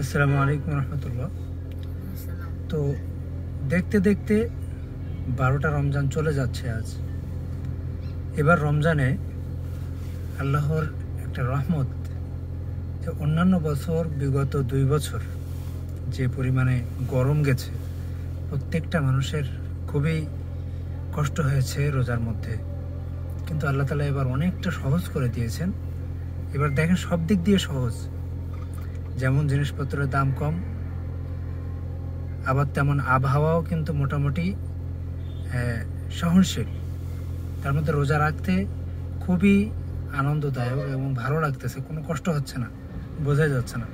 আসসালামু আলাইকুম রহমতুল্লাহ। তো দেখতে দেখতে 12টা রমজান চলে যাচ্ছে আজ। এবার রমজানে আল্লাহর একটা রহমত, যে অন্যান্য বছর বিগত 2 বছর যে পরিমাণে গরম গেছে, প্রত্যেকটা মানুষের খুবই কষ্ট হয়েছে রোজার মধ্যে। কিন্তু আল্লাহ তাআলা এবার অনেকটা সহজ করে দিয়েছেন। এবার দেখেন সব দিক দিয়ে সহজ, যেমন জিনিসপত্রের দাম কম, আবার তেমন আবহাওয়াও কিন্তু মোটামুটি সহনশীল। তার মধ্যে রোজা রাখতে খুবই আনন্দদায়ক এবং ভালো লাগতেছে, কোনো কষ্ট হচ্ছে না, বোঝা যাচ্ছে না।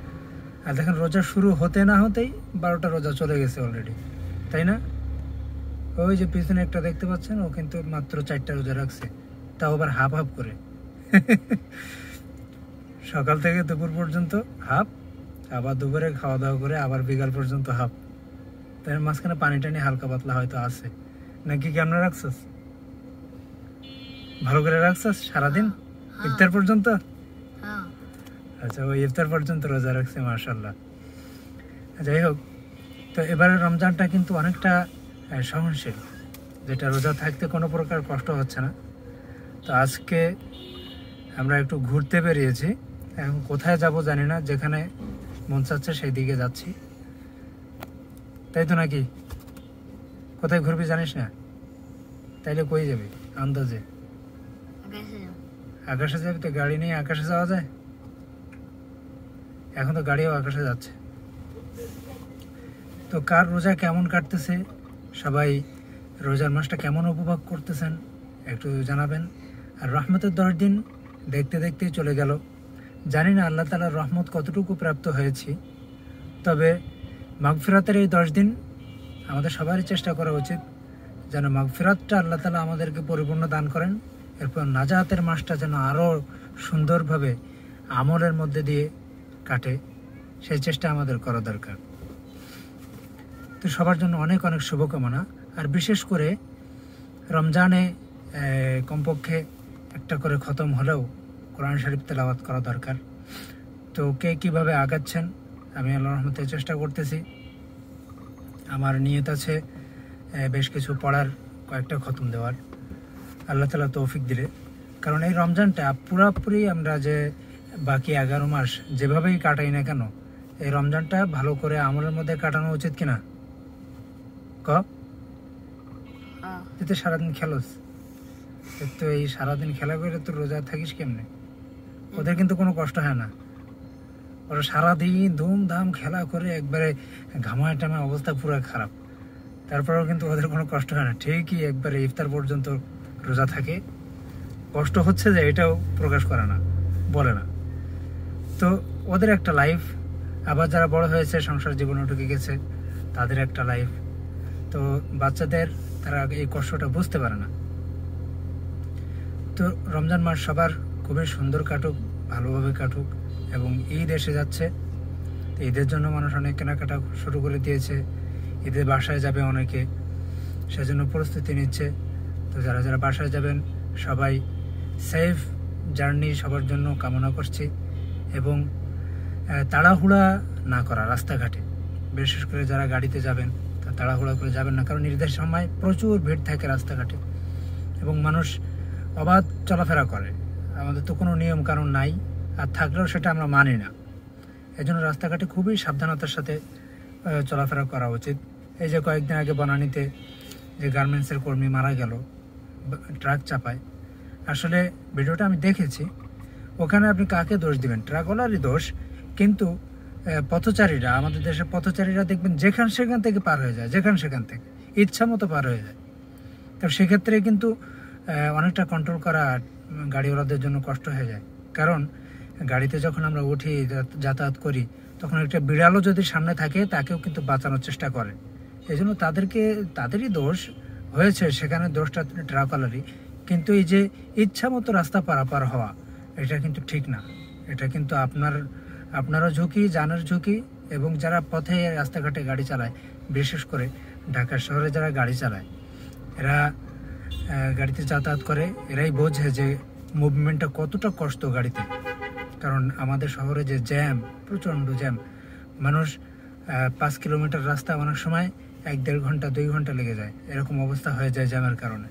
আর দেখেন রোজা শুরু হতে না হতেই 12টা রোজা চলে গেছে অলরেডি, তাই না? ওই যে পিছনে একটা দেখতে পাচ্ছেন, ও কিন্তু মাত্র 4টা রোজা রাখছে, তাও আবার হাফ হাফ করে। সকাল থেকে দুপুর পর্যন্ত হাফ, আবার দুপুরে খাওয়া দাওয়া করে আবার বিকাল পর্যন্ত হাফ। তাই মাঝখানে পানি টানি হালকা পাতলা হয়তো আছে নাকি? কেমন রাখছস? ভালো করে রাখছস সারাদিন ইফতার পর্যন্ত? আচ্ছা, ওই ইফতার পর্যন্ত রোজা রাখছে, মাশাআল্লাহ। যাই হোক, তো এবারে রমজানটা কিন্তু অনেকটা সহনশীল, যেটা রোজা থাকতে কোনো প্রকার কষ্ট হচ্ছে না। তো আজকে আমরা একটু ঘুরতে বেরিয়েছি, এখন কোথায় যাব জানি না, যেখানে মন চাচ্ছে সেই দিকে যাচ্ছি, তাই তো নাকি? কোথায় ঘুরবি জানিস না? তাইলে কই যাবি আন্দাজে? আকাশে যাবি? তো গাড়ি নিয়ে আকাশে যাওয়া যায়? এখন তো গাড়িও আকাশে যাচ্ছে। তো কার রোজা কেমন কাটতেছে, সবাই রোজার মাসটা কেমন উপভোগ করতেছেন একটু জানাবেন। আর রহমতের 10 দিন দেখতে দেখতেই চলে গেল। জানি না আল্লাহ তাআলার রহমত কতটুকু প্রাপ্ত হয়েছি, তবে মাগফিরাতের এই 10 দিন আমাদের সবারই চেষ্টা করা উচিত যেন মাগফিরাতটা আল্লাহ তাআলা আমাদেরকে পরিপূর্ণ দান করেন। এরপর নাজাতের মাসটা যেন আরও সুন্দরভাবে আমলের মধ্যে দিয়ে কাটে, সেই চেষ্টা আমাদের করা দরকার। তো সবার জন্য অনেক অনেক শুভকামনা। আর বিশেষ করে রমজানে কমপক্ষে একটা করে খতম হলেও কোরআন শরীফ তেলাওয়াত করা দরকার। তো কে কীভাবে আগাচ্ছেন, আমি আল্লাহর রহমতে চেষ্টা করতেছি। আমার নিয়ত আছে বেশ কিছু পড়ার, কয়েকটা খতম দেওয়ার, আল্লাহ তাআলা তৌফিক দিলে। কারণ এই রমজানটা পুরাপুরি আমরা যে বাকি 11 মাস যেভাবেই কাটাই না কেন, এই রমজানটা ভালো করে আমলের মধ্যে কাটানো উচিত কিনা? তুই তো সারাদিন খেলোস, তো এই সারাদিন খেলা করে তো রোজা থাকিস কেমনে? ওদের কিন্তু কোনো কষ্ট হয় না, ওরা সারাদিন ধুমধাম খেলা করে একবারে ঘামায় টামায় অবস্থা পুরো খারাপ, তারপরেও কিন্তু ওদের কোনো কষ্ট হয় না, ঠিকই একবারে ইফতার পর্যন্ত রোজা থাকে। কষ্ট হচ্ছে যে এটাও প্রকাশ করে না, বলে না। তো ওদের একটা লাইফ, আবার যারা বড় হয়েছে সংসার জীবনে ঢুকে গেছে তাদের একটা লাইফ। তো বাচ্চাদের, তারা এই কষ্টটা বুঝতে পারে না। তো রমজান মাস সবার খুবই সুন্দর কাটুক, ভালোভাবে কাটুক। এবং ঈদ এসে যাচ্ছে, তো ঈদের জন্য মানুষ অনেক কেনাকাটা শুরু করে দিয়েছে, ঈদের বাসায় যাবে অনেকে, সেজন্য প্রস্তুতি নিচ্ছে। তো যারা যারা বাসায় যাবেন সবাই সেফ জার্নি সবার জন্য কামনা করছি। এবং তাড়াহুড়া না করা রাস্তাঘাটে, বিশেষ করে যারা গাড়িতে যাবেন তা তাড়াহুড়া করে যাবেন না, কারণ ঈদের সময় প্রচুর ভিড় থাকে রাস্তাঘাটে এবং মানুষ অবাধ চলাফেরা করে। আমাদের তো কোনো নিয়ম কানুন নাই, আর থাকলেও সেটা আমরা মানি না। এজন্য রাস্তাঘাটে খুবই সাবধানতার সাথে চলাফেরা করা উচিত। এই যে কয়েকদিন আগে বনানীতে যে গার্মেন্টসের কর্মী মারা গেল ট্রাক চাপায়, আসলে ভিডিওটা আমি দেখেছি। ওখানে আপনি কাকে দোষ দিবেন? ট্রাকওয়ালারই দোষ। কিন্তু পথচারীরা, আমাদের দেশের পথচারীরা দেখবেন যেখান সেখান থেকে পার হয়ে যায়, যেখান সেখান থেকে ইচ্ছা মতো পার হয়ে যায়। তো সেক্ষেত্রে কিন্তু অনেকটা কন্ট্রোল করা গাড়িওয়ালাদের জন্য কষ্ট হয়ে যায়। কারণ গাড়িতে যখন আমরা উঠি, যাতায়াত করি, তখন একটা বিড়ালও যদি সামনে থাকে তাকেও কিন্তু বাঁচানোর চেষ্টা করে। এই জন্য তাদেরই দোষ হয়েছে, সেখানে দোষটা ট্রাকওয়ালারই। কিন্তু এই যে ইচ্ছা মতো রাস্তা পারাপার হওয়া, এটা কিন্তু ঠিক না। এটা কিন্তু আপনারও ঝুঁকি, জানের ঝুঁকি। এবং যারা পথে রাস্তাঘাটে গাড়ি চালায়, বিশেষ করে ঢাকা শহরে যারা গাড়ি চালায়, এরা গাড়িতে যাতায়াত করে, এরাই বোঝে যে মুভমেন্টটা কতটা কষ্ট গাড়িতে। কারণ আমাদের শহরে যে জ্যাম, প্রচণ্ড জ্যাম, মানুষ 5 কিলোমিটার রাস্তা অনেক সময় 1-1.5 ঘন্টা 2 ঘন্টা লেগে যায়, এরকম অবস্থা হয়ে যায় জ্যামের কারণে।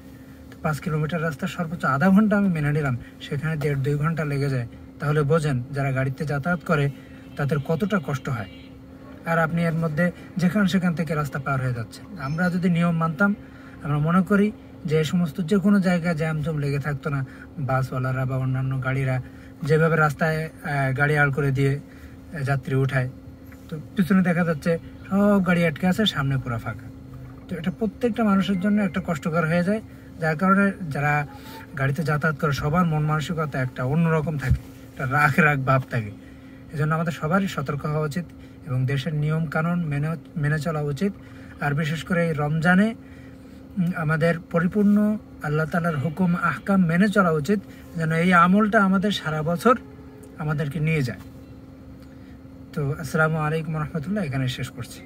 তো 5 কিলোমিটার রাস্তা সর্বোচ্চ আধা ঘন্টা আমি মেনে নিলাম, সেখানে 1.5-2 ঘন্টা লেগে যায়, তাহলে বোঝেন যারা গাড়িতে যাতায়াত করে তাদের কতটা কষ্ট হয়। আর আপনি এর মধ্যে সেখান থেকে রাস্তা পার হয়ে যাচ্ছে। আমরা যদি নিয়ম মানতাম, আমরা মনে করি যে সমস্ত যে কোনো জায়গায় জ্যাম লেগে থাকতো না। বাসওয়ালারা বা অন্যান্য গাড়িরা যেভাবে রাস্তায় গাড়ি আড় করে দিয়ে যাত্রী উঠায়, তো পিছনে দেখা যাচ্ছে সব গাড়ি আটকে আছে, সামনে পুরো ফাঁকা। তো এটা প্রত্যেকটা মানুষের জন্য একটা কষ্টকর হয়ে যায়, যার কারণে যারা গাড়িতে যাতায়াত করে সবার মন মানসিকতা একটা অন্যরকম থাকে, একটা রাগ ভাব থাকে। এজন্য আমাদের সবারই সতর্ক হওয়া উচিত এবং দেশের নিয়ম কানুন মেনে চলা উচিত। আর বিশেষ করে এই রমজানে আমাদের পরিপূর্ণ আল্লাহ তাআলার হুকুম আহকাম মেনে চলা উচিত, যেন এই আমলটা আমাদের সারা বছর আমাদেরকে নিয়ে যায়। তো আসসালামু আলাইকুম রহমতুল্লাহ, এখানে শেষ করছি।